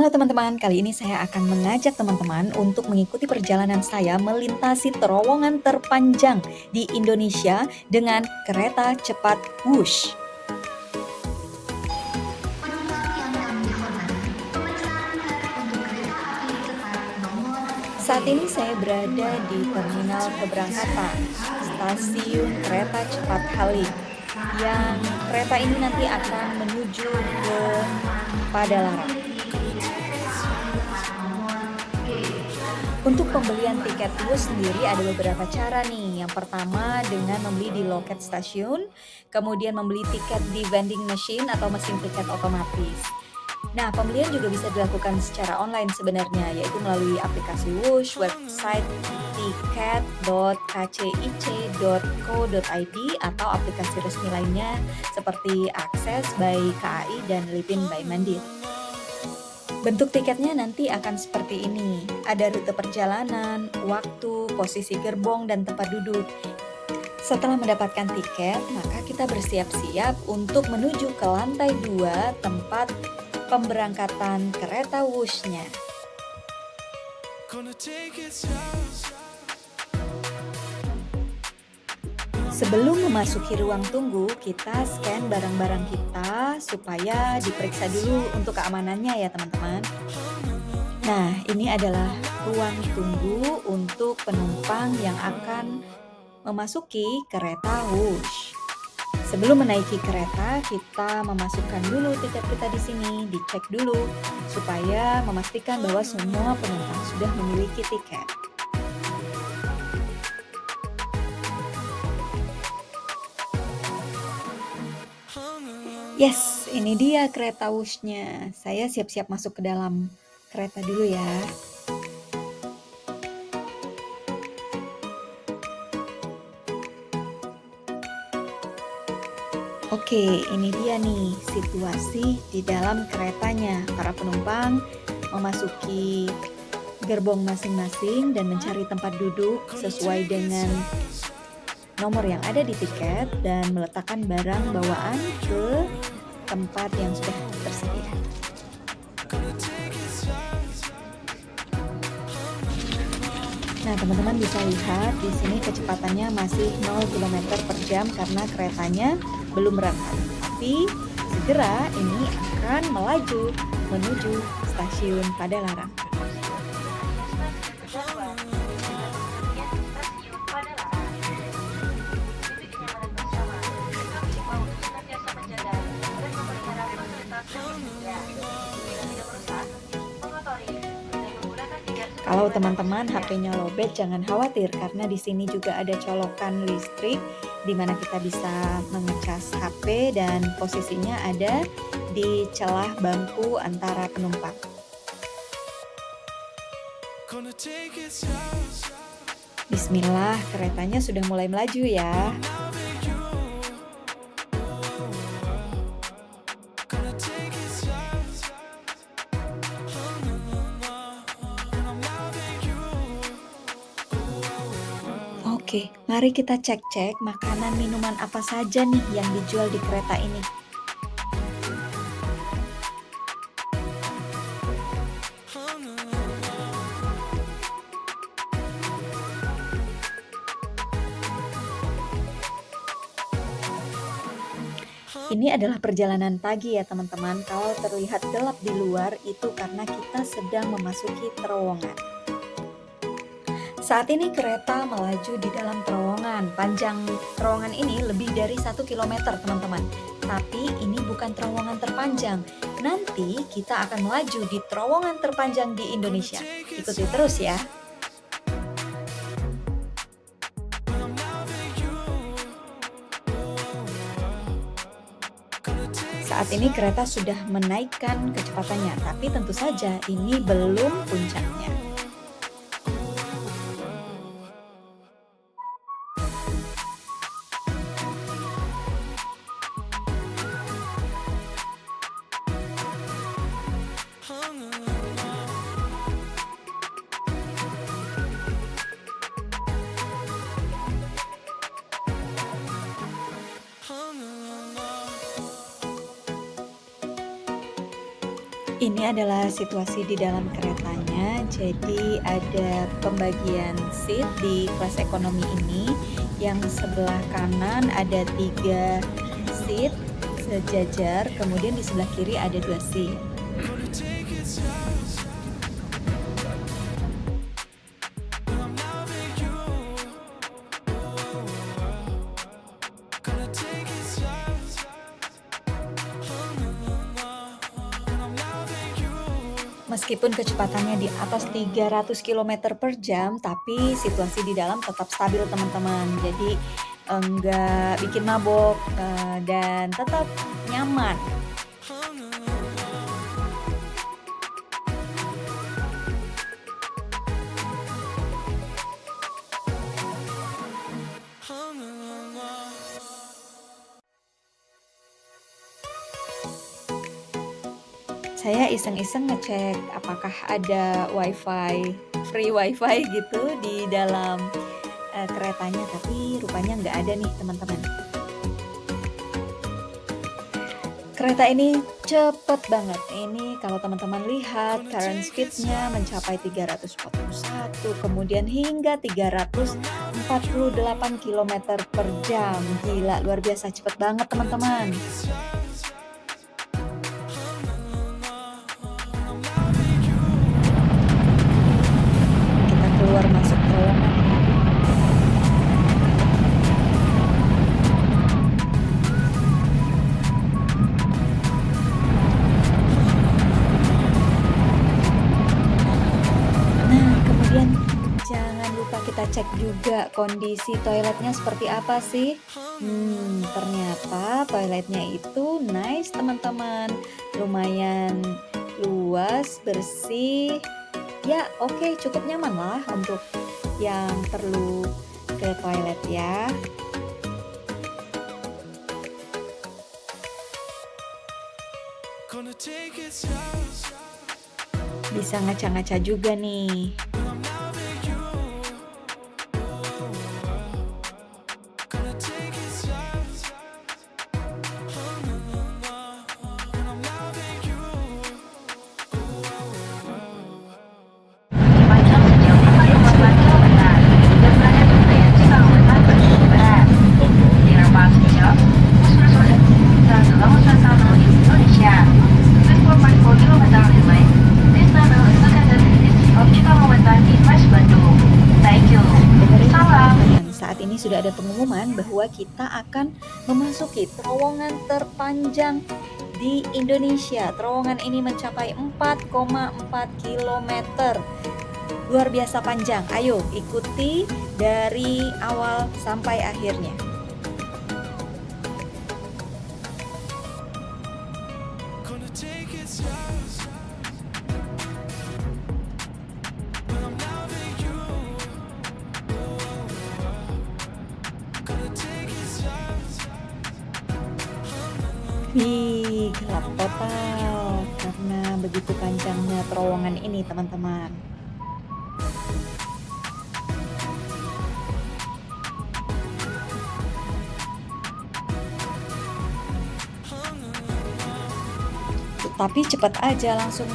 Halo teman-teman, kali ini saya akan mengajak teman-teman untuk mengikuti perjalanan saya melintasi terowongan terpanjang di Indonesia dengan kereta cepat Wush. Saat ini saya berada di terminal keberangkatan stasiun kereta cepat Halim, yang kereta ini nanti akan menuju ke Padalarang. Untuk pembelian tiket Wush sendiri ada beberapa cara nih. Yang pertama dengan membeli di loket stasiun, kemudian membeli tiket di vending machine atau mesin tiket otomatis. Nah, pembelian juga bisa dilakukan secara online sebenarnya, yaitu melalui aplikasi Wush, website tiket.kcic.co.id atau aplikasi resmi lainnya seperti Akses by KAI dan Lipin by Mandiri. Bentuk tiketnya nanti akan seperti ini. Ada rute perjalanan, waktu, posisi gerbong, dan tempat duduk. Setelah mendapatkan tiket, maka kita bersiap-siap untuk menuju ke lantai 2 tempat pemberangkatan kereta Wush-nya. Sebelum memasuki ruang tunggu, kita scan barang-barang kita supaya diperiksa dulu untuk keamanannya ya teman-teman. Nah, ini adalah ruang tunggu untuk penumpang yang akan memasuki kereta Wush. Sebelum menaiki kereta, kita memasukkan dulu tiket kita di sini, dicek dulu supaya memastikan bahwa semua penumpang sudah memiliki tiket. Yes, ini dia kereta Wush-nya. Saya siap-siap masuk ke dalam kereta dulu ya. Oke, ini dia nih situasi di dalam keretanya. Para penumpang memasuki gerbong masing-masing dan mencari tempat duduk sesuai dengan nomor yang ada di tiket dan meletakkan barang bawaan ke tempat yang sudah tersedia. Nah, teman-teman bisa lihat di sini kecepatannya masih 0 km per jam karena keretanya belum berangkat. Tapi segera ini akan melaju menuju stasiun Padalarang. Kalau teman-teman HP-nya lowbat, jangan khawatir karena di sini juga ada colokan listrik di mana kita bisa mengecas HP dan posisinya ada di celah bangku antara penumpang. Bismillah, keretanya sudah mulai melaju ya. Oke, mari kita cek-cek makanan minuman apa saja nih yang dijual di kereta ini. Ini adalah perjalanan pagi ya teman-teman. Kalau terlihat gelap di luar itu karena kita sedang memasuki terowongan. Saat ini kereta melaju di dalam terowongan. Panjang terowongan ini lebih dari 1 km teman-teman. Tapi ini bukan terowongan terpanjang. Nanti kita akan melaju di terowongan terpanjang di Indonesia. Ikuti terus ya. Saat ini kereta sudah menaikkan kecepatannya, tapi tentu saja ini belum puncaknya. Ini adalah situasi di dalam keretanya. Jadi ada pembagian seat di kelas ekonomi ini. Yang sebelah kanan ada 3 seat sejajar, kemudian di sebelah kiri ada 2 seat. Meskipun kecepatannya di atas 300 kilometer per jam, tapi situasi di dalam tetap stabil teman-teman. Jadi enggak bikin mabok, dan tetap nyaman. Saya iseng-iseng ngecek apakah ada free wifi gitu di dalam, keretanya, tapi rupanya nggak ada nih teman-teman. Kereta ini cepet banget. Ini kalau teman-teman lihat current speed-nya mencapai 341, kemudian hingga 348 kilometer per jam. Gila, luar biasa cepet banget teman-teman. Kita keluar masuk terowongan. Nah, kemudian jangan lupa kita cek juga kondisi toiletnya seperti apa sih. Ternyata toiletnya itu nice teman-teman. Lumayan luas, bersih. Ya oke, cukup nyaman lah untuk yang perlu ke toilet ya. Bisa ngaca-ngaca juga nih. Saat ini sudah ada pengumuman bahwa kita akan memasuki terowongan terpanjang di Indonesia. Terowongan ini mencapai 4,4 km. Luar biasa panjang. Ayo ikuti dari awal sampai akhirnya. Gelap total karena begitu panjangnya terowongan ini teman-teman. Tapi cepat aja langsung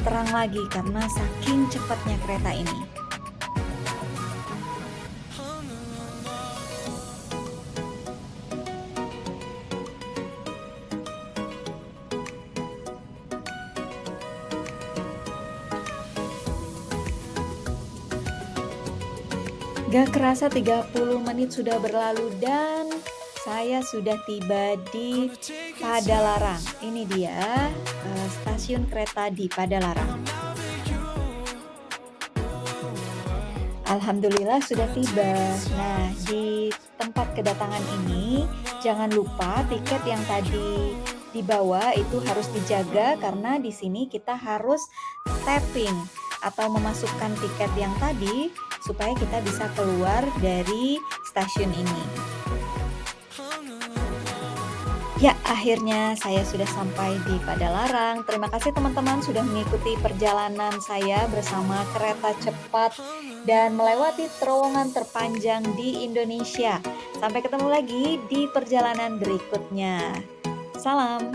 terang lagi karena saking cepatnya kereta ini. Gak kerasa 30 menit sudah berlalu dan saya sudah tiba di Padalarang. Ini dia stasiun kereta di Padalarang. Alhamdulillah sudah tiba. Nah, di tempat kedatangan ini jangan lupa tiket yang tadi dibawa itu harus dijaga karena di sini kita harus tapping atau memasukkan tiket yang tadi supaya kita bisa keluar dari stasiun ini. Ya, akhirnya saya sudah sampai di Padalarang. Terima kasih teman-teman sudah mengikuti perjalanan saya bersama kereta cepat dan melewati terowongan terpanjang di Indonesia. Sampai ketemu lagi di perjalanan berikutnya. Salam.